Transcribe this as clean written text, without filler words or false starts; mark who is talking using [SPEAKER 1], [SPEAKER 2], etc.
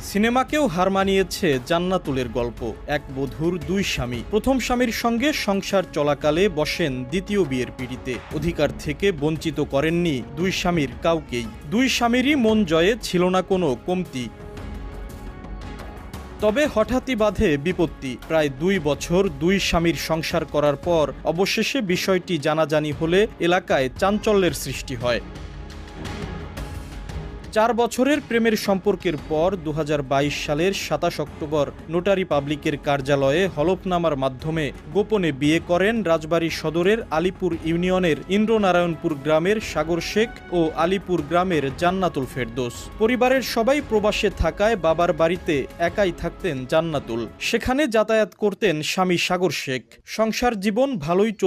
[SPEAKER 1] সিনেমাকেও হার মানিয়েছে জান্নাতুলের গল্প। এক বধূর দুই স্বামী। প্রথম স্বামীর সঙ্গে সংসার চলাকালে বসেন দ্বিতীয় বিয়ের পিঁড়িতে। অধিকার থেকে বঞ্চিত করেননি দুই স্বামীর কাউকেই। দুই স্বামীরই মন জয়ে ছিল না কোনো কমতি। তবে হঠাৎই বাধে বিপত্তি। প্রায় 2 বছর দুই স্বামীর সংসার করার পর অবশেষে বিষয়টি জানাজানি হলে এলাকায় চাঞ্চল্যের সৃষ্টি হয়। 4 বছরের প্রেমের সম্পর্কের পর 2022 সালের 27 অক্টোবর নোটারি পাবলিকের কার্যালয়ে হলফনামার মাধ্যমে গোপনে বিয়ে করেন রাজবাড়ী সদরের আলীপুর ইউনিয়নের ইন্দ্রনারায়ণপুর গ্রামের সাগর শেখ ও আলীপুর গ্রামের জান্নাতুল ফেরদৌস। পরিবারের সবাই প্রবাসে থাকায় বাবার বাড়িতে একাই থাকতেন জান্নাতুল। সেখানে যাতায়াত করতেন স্বামী সাগর শেখ। সংসার জীবন ভালোই